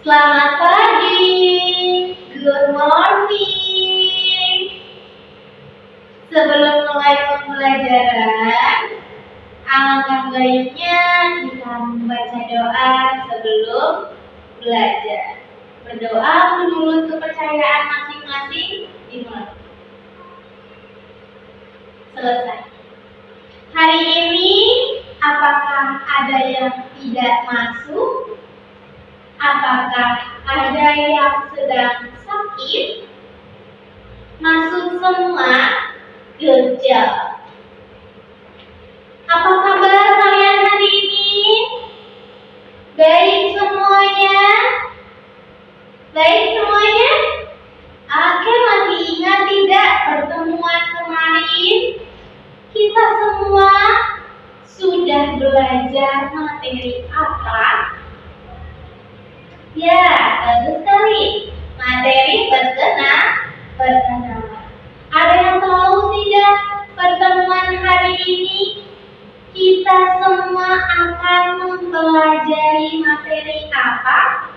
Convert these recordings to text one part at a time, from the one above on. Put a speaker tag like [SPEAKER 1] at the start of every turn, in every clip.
[SPEAKER 1] Selamat pagi, good morning. Sebelum mulai pembelajaran, alangkah baiknya kita membaca doa sebelum belajar. Berdoa menurut kepercayaan masing-masing dimulai. Selesai. Hari ini apakah ada yang tidak masuk? Apakah ada yang sedang sakit? Masuk semua? Good job. Apa kabar kalian hari ini? Baik semuanya? Baik semuanya? Oke, masih ingat tidak pertemuan kemarin? Kita semua sudah belajar materi apa? Ya, bagus sekali. Materi perkenalan. Ada yang tahu tidak pertemuan hari ini kita semua akan mempelajari materi apa?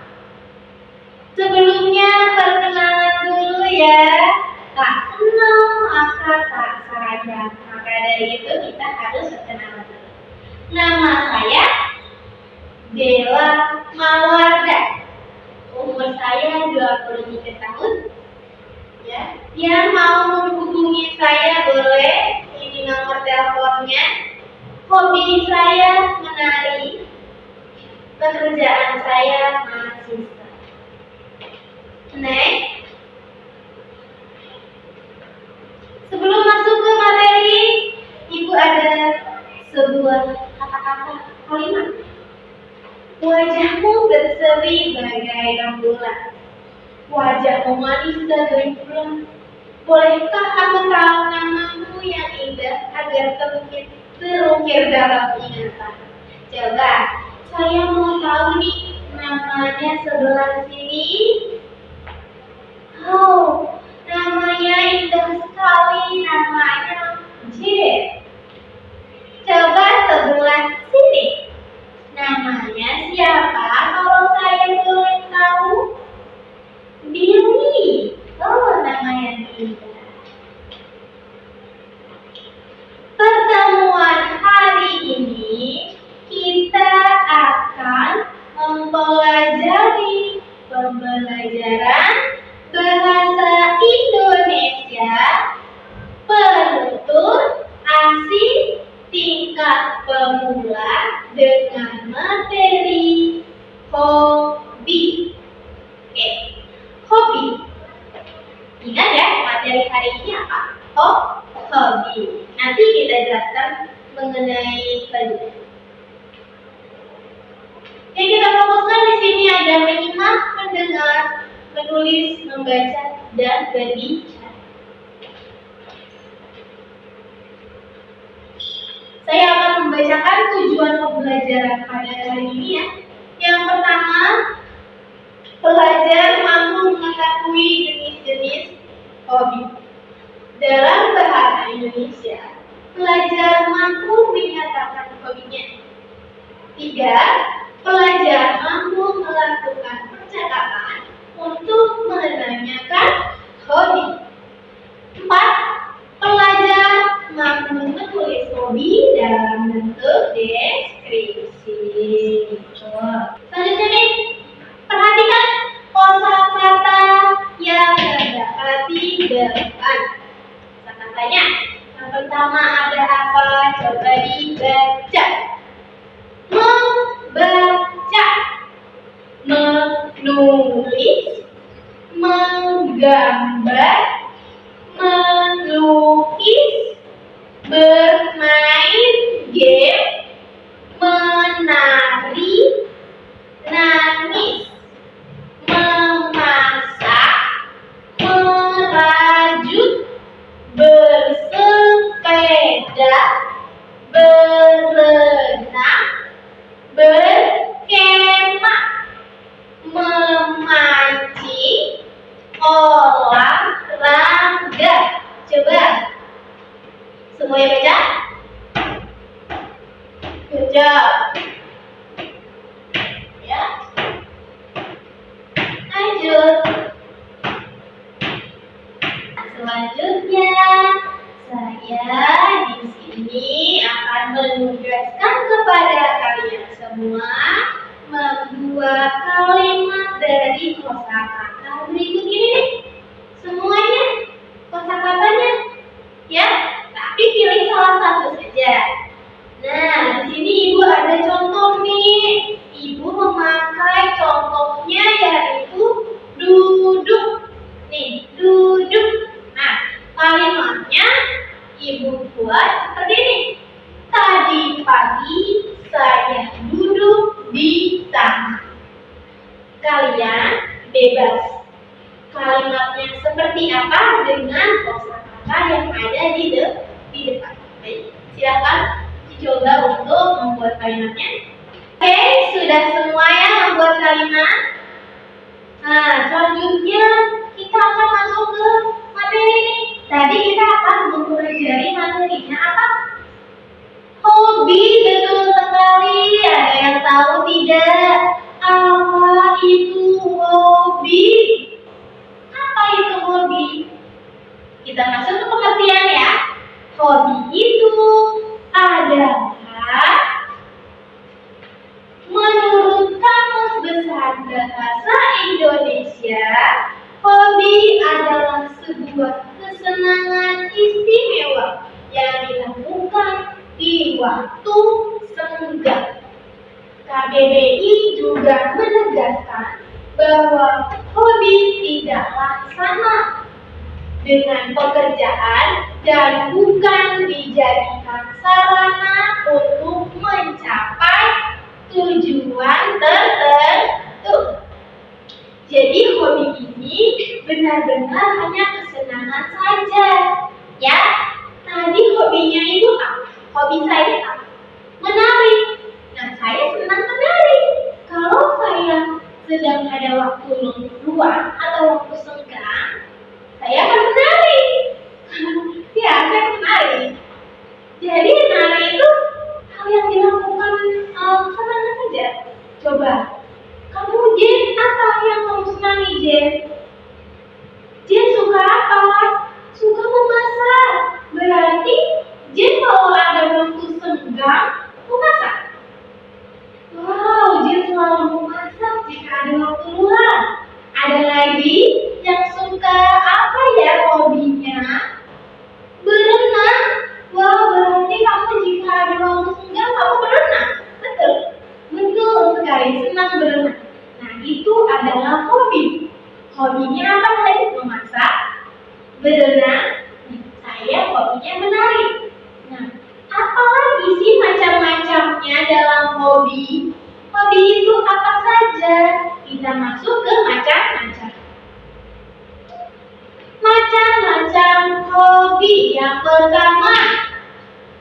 [SPEAKER 1] Sebelumnya perkenalan dulu ya. Tak kenal maka tak sayang. Maka dari itu kita harus berkenalan dulu. Nama saya Bella Mawarda. Umur saya 23 tahun. Ya, yang mau menghubungi saya boleh. Ini nomor teleponnya. Hobi saya menari. Pekerjaan saya mahasiswa. Next. Sebelum masuk ke materi, Ibu ada sebuah kata-kata kalimat. Wajahmu berseri bagai rembulan. Wajahmu manis bagai bulan. Bolehkah aku tahu namamu yang indah agar terukir dalam ingatan? Coba, saya mau tahu nih namanya sebelah sini. Oh, namanya indah sekali. Namanya J. Coba sebelah sini. Namanya siapa kalau saya boleh tahu? Billy. Oh, namanya indah. Pertemuan hari ini kita akan mempelajari pembelajaran bahasa Indonesia penutur asing tingkat pemula dengan materi hobi. Oke, hobi. Ingat ya, materi hari ini apa? Hobi. Nanti kita jelaskan mengenai pelajaran. Yang kita fokuskan di sini ada menyimak, mendengar, menulis, membaca, dan berbicara. Saya akan membacakan tujuan pembelajaran pada hari ini ya. Yang pertama, pelajar mampu mengetahui jenis-jenis hobi. Dalam bahasa Indonesia, pelajar mampu menyatakan hobinya. 3. Pelajar mampu melakukan percakapan untuk menanyakan hobi. 4. Pelajar mampu menulis hobi dalam bentuk deskripsi. Selanjutnya nih, perhatikan kosakata yang terdapat di depan. Kosakatanya, yang pertama ada apa? Coba dibaca. Membaca, menulis, menggambar, melukis, bermain game, kepada kalian semua membuat kalimat dari kosakata berikut ini nih. Semuanya kosakatanya ya, tapi pilih salah satu saja. Nah, di sini Ibu ada contoh nih. Ibu memakai contohnya yaitu duduk. Nih, duduk. Nah, kalimatnya Ibu buat seperti ini. Tadi pagi saya duduk di taman. Kalian bebas. Kalimatnya seperti apa dengan kosakata yang ada di depan. Baik, silakan dicoba untuk membuat kalimatnya. Oke, sudah semua ya membuat kalimat. Nah, selanjutnya kita akan masuk ke materi nih. Tadi kita akan mempelajari materinya apa? Hobi, betul sekali. Ada yang tahu tidak? Apa itu hobi? Apa itu hobi? Kita masuk ke pengertian ya. Hobi itu adalah menurut Kamus Besar Bahasa Indonesia, hobi adalah sebuah kesenangan istimewa yang dilakukan di waktu senggang. KBBI juga menegaskan bahwa hobi tidaklah sama dengan pekerjaan dan bukan dijadikan sarana untuk mencapai tujuan tertentu. Jadi hobi ini benar-benar hanya kesenangan saja. Ya, tadi hobinya Ibu apa? Hobi saya apa? Menari. Nah, saya senang menari. Kalau saya sedang ada waktu luang atau waktu senggang, saya akan menari. Ya, saya menari. Jadi menari itu hal yang dilakukan senang saja. Coba, kamu Jen, apa yang kamu senangi Jen? Jen suka apa? Suka memasak. Berarti Jen kalau ada waktu senggang, memasak. Wow, Jen selalu memasak jika ada waktu luang. Ada lagi yang suka apa ya hobinya? Berenang. Wow, berarti kamu jika ada waktu senggang kamu berenang. Betul? Betul sekali, senang berenang. Nah, itu adalah hobi. Hobinya apa tadi? Memasak, berenang. Saya hobinya menari. Nah, apalagi sih macam-macamnya dalam hobi? Hobi itu apa saja? Kita masuk ke macam-macam. Macam-macam hobi. Yang pertama,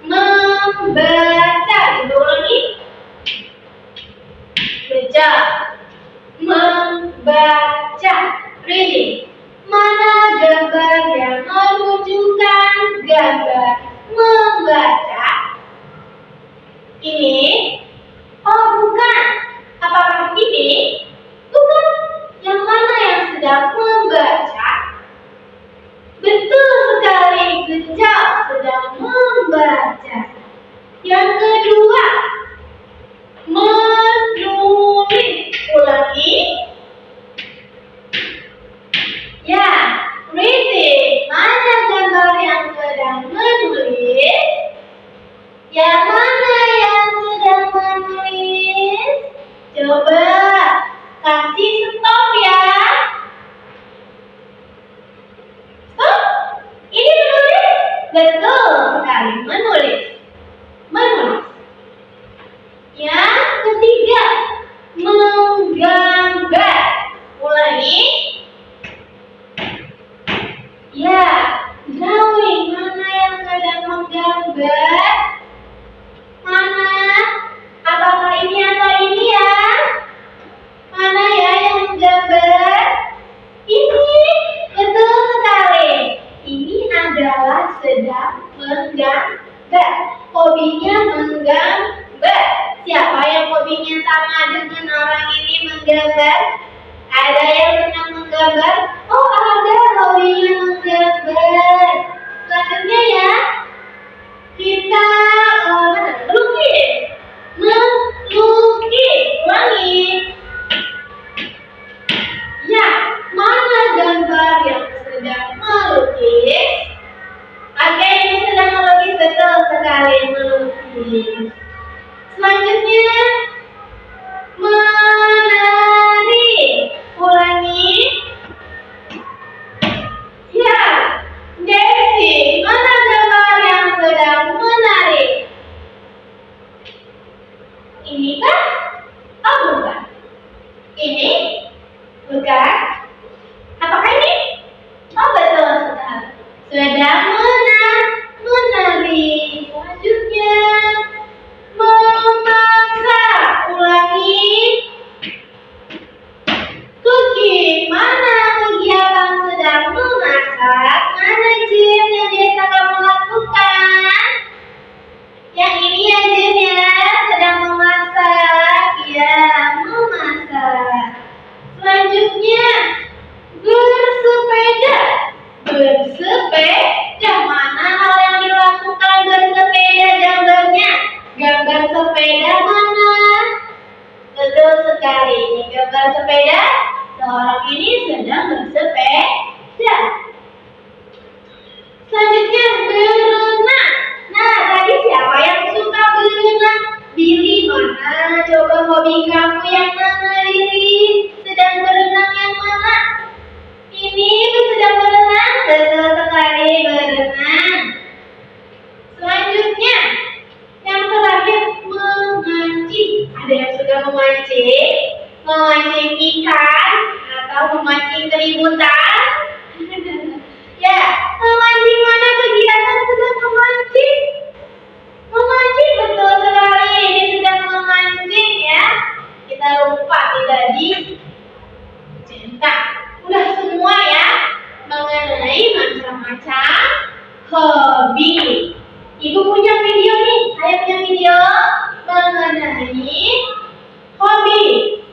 [SPEAKER 1] membaca. Coba ulangi. Baca. Membaca. Reading. Mana gambar yang menunjukkan gambar membaca? Ini? Oh, bukan. Apakah ini? Bukan. Yang mana yang sedang membaca? Betul sekali, Gejal sedang membaca. Yang kedua, menulis. Ulangi. Ya, reading. Mana gambar yang sedang menulis? Yang mana yang sedang menulis? Coba kasih stop ya. Stop. Ini menulis? Betul sekali, menulis. Menulis. Yang ketiga, menggambar. Ulangi. Ya, drawing. Mana yang sedang menggambar? Mana? Apakah ini atau ini ya? Mana ya yang menggambar? Ini, betul sekali. Ini adalah sedang menggambar. Hobinya menggambar. Siapa yang hobinya sama dengan orang ini menggambar? Ada yang senang menggambar? Oh, ada hobinya menggambar. Selanjutnya ya, kita melukis. Ini kah? Oh bukan. Ini? Bukan. Apakah ini? Oh betul sekali. Sudah menari. Selanjutnya memasak. Ulangi. Cooking. Mana kegiatan sedang memasak? Mana Jim yang biasa kamu lakukan? Yang ini ya Jim ya, sedang memasak. Ya, memasak. Selanjutnya bersepeda. Bersepeda. Mana hal yang dilakukan bersepeda gambarnya? Gambar sepeda mana? Betul sekali. Ini gambar sepeda. Seorang ini sedang bersepeda. Selanjutnya berenang. Nah, tadi siapa yang suka berenang? Billy mana? Coba hobi kamu yang mana, Billy? Sedang berenang yang mana? Ini sedang berenang. Betul sekali, berenang. Selanjutnya, yang terakhir memancing. Ada yang suka memancing? Memancing ikan atau memancing keributan? Ya, memancing mana kegiatan sedang memancing? Memancing betul sekali. Ini sedang memancing ya. Kita lupa tidak dicetak. Udah semua ya mengenai macam-macam hobi. Ibu punya video nih. Saya punya video mengenai hobi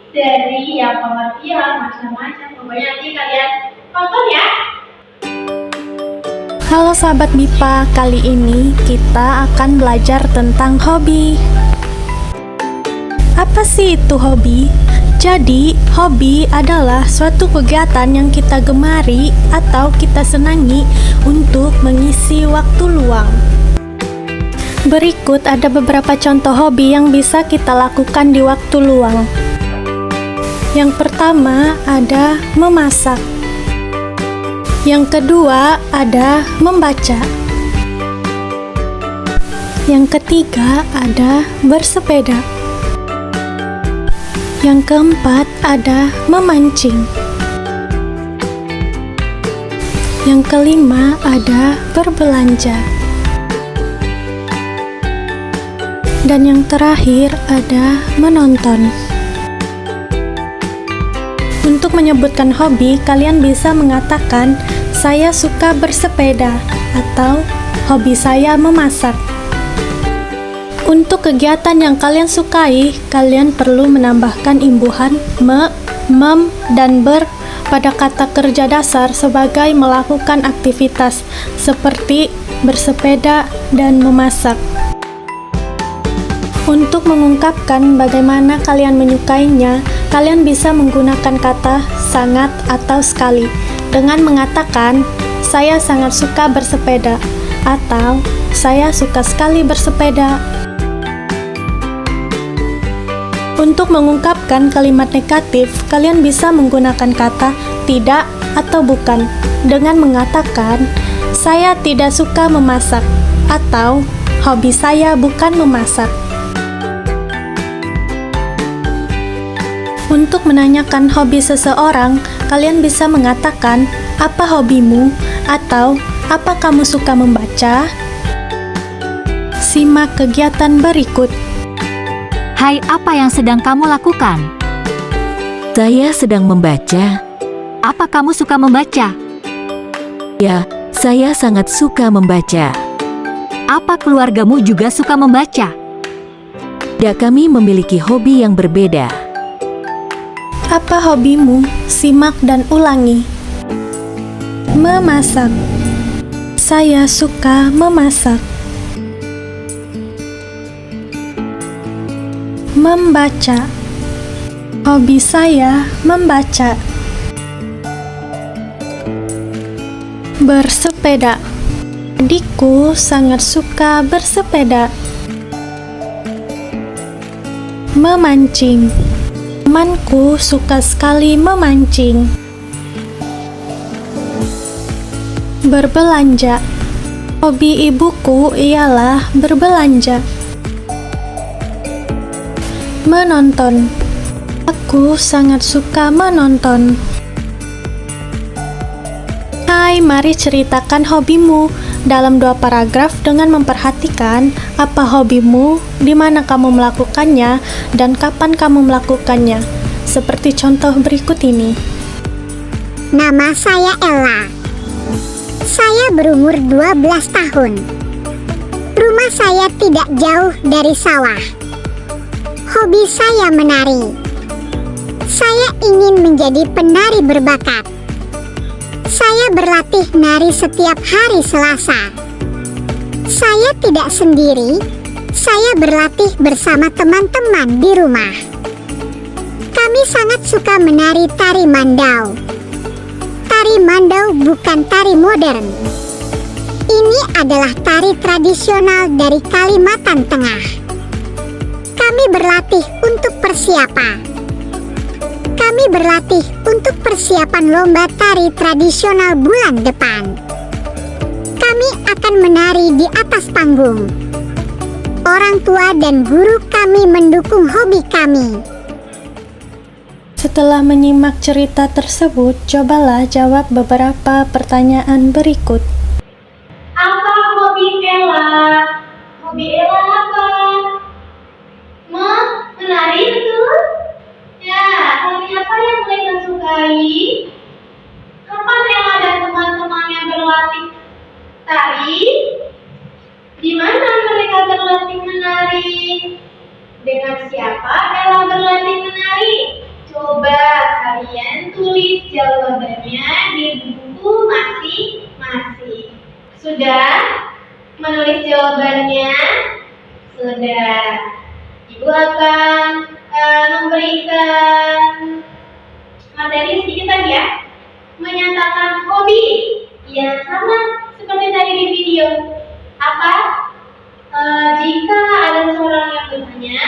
[SPEAKER 1] dari yang pengertian macam-macam. Pokoknya nanti kalian tonton ya.
[SPEAKER 2] Halo sahabat MIPA, kali ini kita akan belajar tentang hobi. Apa sih itu hobi? Jadi, hobi adalah suatu kegiatan yang kita gemari atau kita senangi untuk mengisi waktu luang. Berikut ada beberapa contoh hobi yang bisa kita lakukan di waktu luang. Yang pertama ada memasak. Yang kedua ada membaca. Yang ketiga ada bersepeda. Yang keempat ada memancing. Yang kelima ada berbelanja. Dan yang terakhir ada menonton. Untuk menyebutkan hobi, kalian bisa mengatakan, saya suka bersepeda, atau hobi saya memasak. Untuk kegiatan yang kalian sukai, kalian perlu menambahkan imbuhan me, mem, dan ber pada kata kerja dasar sebagai melakukan aktivitas seperti bersepeda dan memasak. Untuk mengungkapkan bagaimana kalian menyukainya, kalian bisa menggunakan kata sangat atau sekali dengan mengatakan, saya sangat suka bersepeda, atau saya suka sekali bersepeda. Untuk mengungkapkan kalimat negatif, kalian bisa menggunakan kata tidak atau bukan dengan mengatakan, saya tidak suka memasak, atau hobi saya bukan memasak. Untuk menanyakan hobi seseorang, kalian bisa mengatakan, apa hobimu? Atau, apa kamu suka membaca? Simak kegiatan berikut.
[SPEAKER 3] Hai, apa yang sedang kamu lakukan?
[SPEAKER 4] Saya sedang membaca.
[SPEAKER 3] Apa kamu suka membaca?
[SPEAKER 4] Ya, saya sangat suka membaca.
[SPEAKER 3] Apa keluargamu juga suka membaca?
[SPEAKER 4] Ya, kami memiliki hobi yang berbeda.
[SPEAKER 2] Apa hobimu? Simak dan ulangi. Memasak. Saya suka memasak. Membaca. Hobi saya membaca. Bersepeda. Adikku sangat suka bersepeda. Memancing. Temanku suka sekali memancing. Berbelanja. Hobi ibuku ialah berbelanja. Menonton. Aku sangat suka menonton. Hai, mari ceritakan hobimu dalam 2 paragraf dengan memperhatikan apa hobimu, di mana kamu melakukannya, dan kapan kamu melakukannya. Seperti contoh berikut ini.
[SPEAKER 5] Nama saya Ella. Saya berumur 12 tahun. Rumah saya tidak jauh dari sawah. Hobi saya menari. Saya ingin menjadi penari berbakat. Saya berlatih nari setiap hari Selasa. Saya tidak sendiri. Saya berlatih bersama teman-teman di rumah. Kami sangat suka menari tari mandau. Tari mandau bukan tari modern. Ini adalah tari tradisional dari Kalimantan Tengah. Kami berlatih untuk persiapan. Kami berlatih untuk persiapan lomba tari tradisional bulan depan. Kami akan menari di atas panggung. Orang tua dan guru kami mendukung hobi kami.
[SPEAKER 2] Setelah menyimak cerita tersebut, cobalah jawab beberapa pertanyaan berikut.
[SPEAKER 1] Apa hobi Ella? Hobi Ella apa? Menari betul? Ya, hobi apa yang mereka sukai? Kapan Ella dan teman-temannya berlatih tari? Di mana mereka berlatih menari? Dengan siapa Ella berlatih menari? Coba kalian tulis jawabannya di buku masing-masing. Sudah menulis jawabannya? Sudah. Ibu akan memberikan materi sedikit lagi ya. Menyatakan hobi yang sama seperti tadi di video. Apa? Jika ada seorang yang bertanya,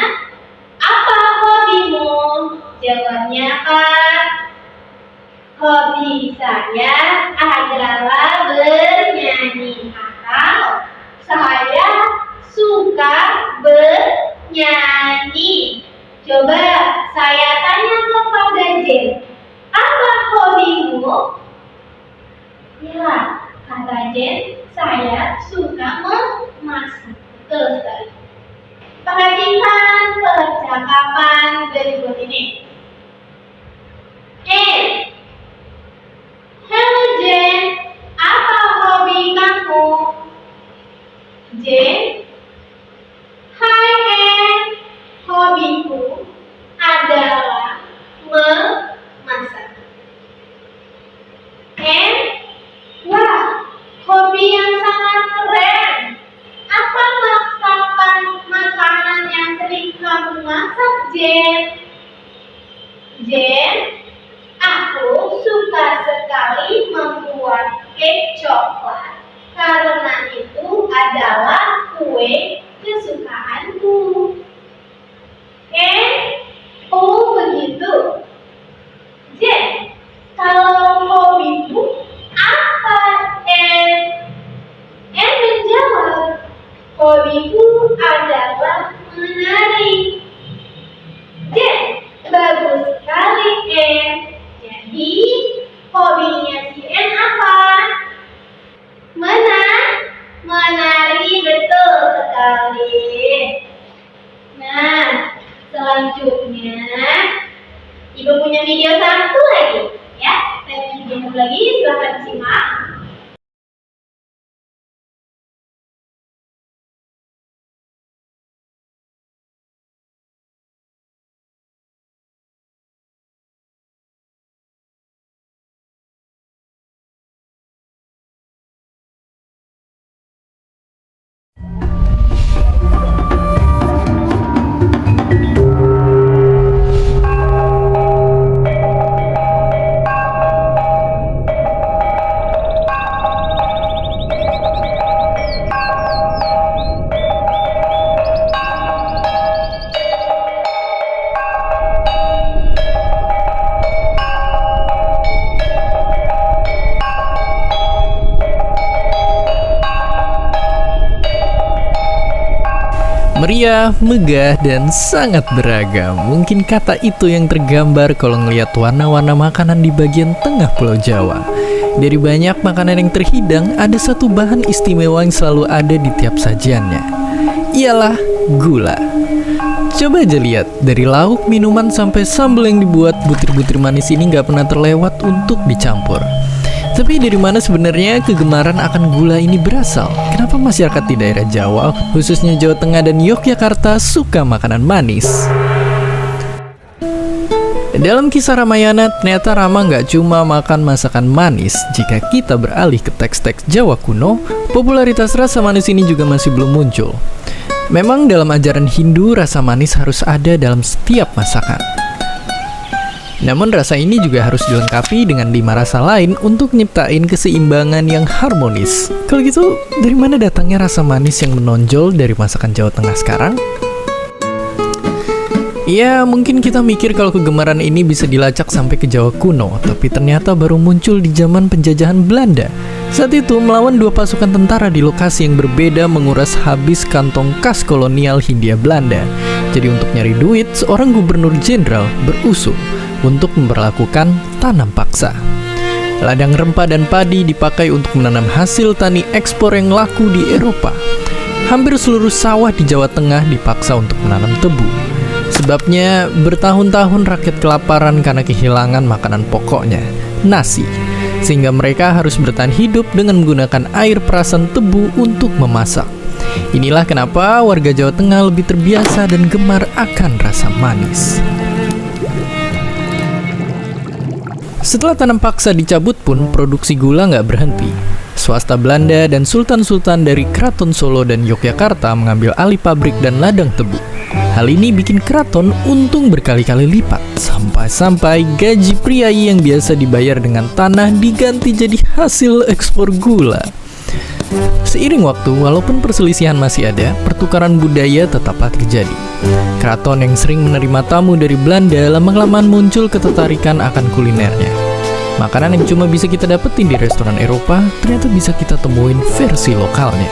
[SPEAKER 1] apa hobimu? Jawabnya apa? Hobi saya adalah bernyanyi, atau saya suka bernyanyi. Coba saya tanya kepada Jen, apa hobimu? Ya, kata Jen, saya suka memasak. Betul sekali. Perhatikan percakapan berikut ini. Hello Jen, apa hobi kamu? Jen, hai hobiku adalah memasak. Wah, hobi yang sangat keren. Apa masakan makanan yang sering kamu masak, Jen? Jen, aku suka sekali membuat cake coklat karena itu adalah kue kesukaanku. Oh begitu. Jen, kalau hobimu apa? Menjawab, hobiku adalah menari. Jen, bagus sekali, Jadi, hobinya si apa? Menari, betul sekali. Nah, selanjutnya, Ibu punya video satu lagi, ya. Saya video satu lagi, silahkan simak.
[SPEAKER 6] Meriah, megah, dan sangat beragam. Mungkin kata itu yang tergambar kalau ngeliat warna-warna makanan di bagian tengah Pulau Jawa. Dari banyak makanan yang terhidang, ada satu bahan istimewa yang selalu ada di tiap sajiannya. Ialah gula. Coba aja lihat, dari lauk, minuman, sampai sambal yang dibuat, butir-butir manis ini nggak pernah terlewat untuk dicampur. Tapi dari mana sebenarnya kegemaran akan gula ini berasal? Kenapa masyarakat di daerah Jawa, khususnya Jawa Tengah dan Yogyakarta, suka makanan manis? Dalam kisah Ramayana, ternyata Rama nggak cuma makan masakan manis. Jika kita beralih ke teks-teks Jawa kuno, popularitas rasa manis ini juga masih belum muncul. Memang dalam ajaran Hindu, rasa manis harus ada dalam setiap masakan. Namun rasa ini juga harus dilengkapi dengan 5 rasa lain untuk nyiptain keseimbangan yang harmonis. Kalau gitu, dari mana datangnya rasa manis yang menonjol dari masakan Jawa Tengah sekarang? Ya, mungkin kita mikir kalau kegemaran ini bisa dilacak sampai ke Jawa kuno, tapi ternyata baru muncul di zaman penjajahan Belanda. Saat itu, melawan 2 pasukan tentara di lokasi yang berbeda menguras habis kantong kas kolonial Hindia Belanda. Jadi untuk nyari duit, seorang gubernur jenderal berusul untuk memperlakukan tanam paksa. Ladang rempah dan padi dipakai untuk menanam hasil tani ekspor yang laku di Eropa. Hampir seluruh sawah di Jawa Tengah dipaksa untuk menanam tebu. Sebabnya bertahun-tahun rakyat kelaparan karena kehilangan makanan pokoknya, nasi. Sehingga mereka harus bertahan hidup dengan menggunakan air perasan tebu untuk memasak. Inilah kenapa warga Jawa Tengah lebih terbiasa dan gemar akan rasa manis. Setelah tanam paksa dicabut pun, produksi gula nggak berhenti. Swasta Belanda dan sultan-sultan dari Keraton Solo dan Yogyakarta mengambil alih pabrik dan ladang tebu. Hal ini bikin keraton untung berkali-kali lipat, sampai-sampai gaji priai yang biasa dibayar dengan tanah diganti jadi hasil ekspor gula. Seiring waktu, walaupun perselisihan masih ada, pertukaran budaya tetaplah terjadi. Keraton yang sering menerima tamu dari Belanda lama-kelamaan muncul ketertarikan akan kulinernya. Makanan yang cuma bisa kita dapetin di restoran Eropa, ternyata bisa kita temuin versi lokalnya.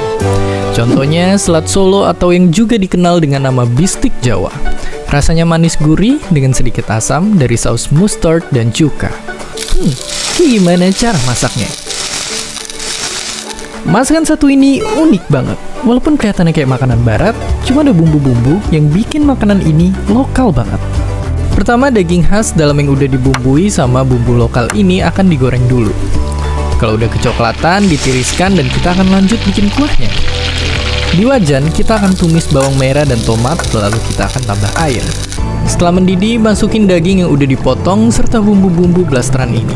[SPEAKER 6] Contohnya selat Solo atau yang juga dikenal dengan nama bistik Jawa. Rasanya manis gurih dengan sedikit asam dari saus mustard dan cuka. Gimana cara masaknya? Masakan satu ini unik banget. Walaupun kelihatannya kayak makanan barat, cuma ada bumbu-bumbu yang bikin makanan ini lokal banget. Pertama, daging khas dalam yang udah dibumbui sama bumbu lokal ini akan digoreng dulu. Kalau udah kecoklatan, ditiriskan dan kita akan lanjut bikin kuahnya. Di wajan, kita akan tumis bawang merah dan tomat, lalu kita akan tambah air. Setelah mendidih, masukin daging yang udah dipotong serta bumbu-bumbu blasteran ini.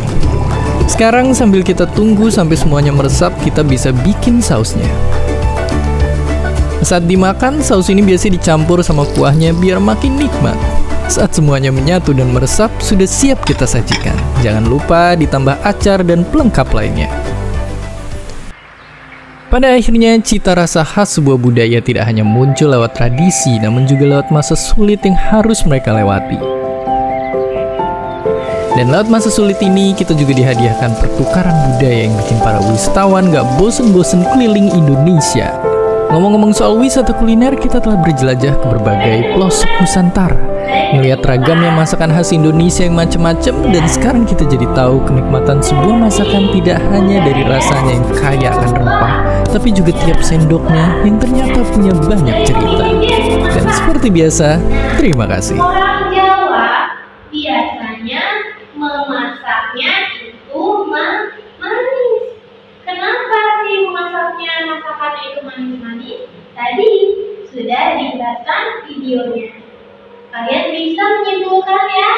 [SPEAKER 6] Sekarang sambil kita tunggu sampai semuanya meresap, kita bisa bikin sausnya. Saat dimakan, saus ini biasa dicampur sama kuahnya biar makin nikmat. Saat semuanya menyatu dan meresap, sudah siap kita sajikan. Jangan lupa ditambah acar dan pelengkap lainnya. Pada akhirnya, cita rasa khas sebuah budaya tidak hanya muncul lewat tradisi, namun juga lewat masa sulit yang harus mereka lewati. Dan lewat masa sulit ini, kita juga dihadiahkan pertukaran budaya yang bikin para wisatawan gak bosen-bosen keliling Indonesia. Ngomong-ngomong soal wisata kuliner, kita telah berjelajah ke berbagai pelosok Nusantara, ngelihat ragamnya masakan khas Indonesia yang macam-macam, dan sekarang kita jadi tahu kenikmatan sebuah masakan tidak hanya dari rasanya yang kaya akan rempah, tapi juga tiap sendoknya yang ternyata punya banyak cerita. Dan seperti biasa, terima kasih.
[SPEAKER 1] Orang Jawa biasanya memasaknya itu manis. Kenapa sih memasaknya masakan itu manis-manis? Tadi sudah dijelaskan videonya. Kalian bisa menyimpulkan ya,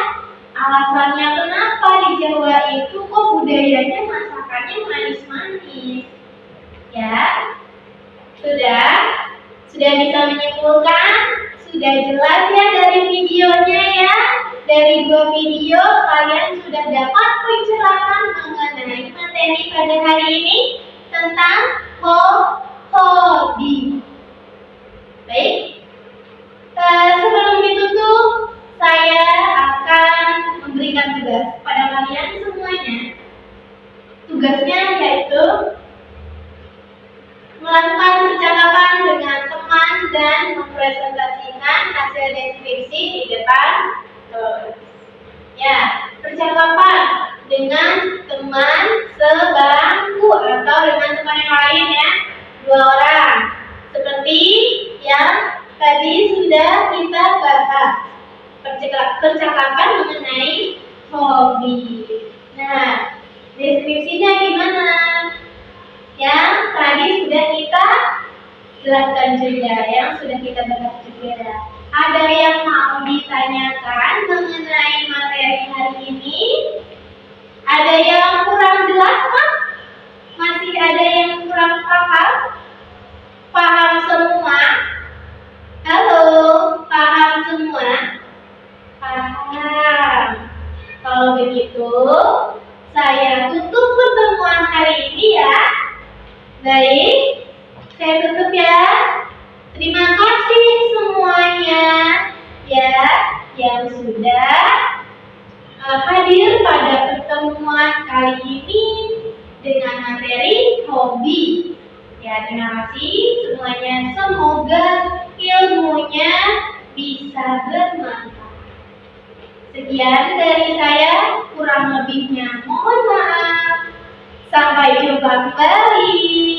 [SPEAKER 1] alasannya kenapa di Jawa itu kok budayanya masakannya manis-manis. Ya, sudah bisa menyimpulkan, sudah jelas ya dari videonya ya. Dari 2 video kalian sudah dapat pencerahan mengenai materi pada hari ini tentang hobi. Baik, sebelum ditutup, saya akan memberikan tugas pada kalian semuanya. Tugasnya yaitu melakukan percakapan dengan teman dan mempresentasikan percakapan dengan teman sebangku atau dengan teman yang lain ya, 2 orang. Seperti yang tadi sudah kita bahas, percakapan mengenai hobi. Nah, deskripsinya gimana? Yang tadi sudah kita jelaskan juga, yang sudah kita bahas juga. Ada yang mau ditanyakan mengenai materi hari ini? Ada yang kurang jelas, Mak? Masih ada yang kurang paham? Paham semua? Halo, paham semua? Paham. Kalau begitu, saya tutup pertemuan hari ini ya. Baik, saya tutup ya. Terima kasih semuanya ya yang sudah hadir pada pertemuan kali ini dengan materi hobi. Ya, terima kasih semuanya. Semoga ilmunya bisa bermanfaat. Sekian dari saya, kurang lebihnya mohon maaf. Sampai jumpa kembali.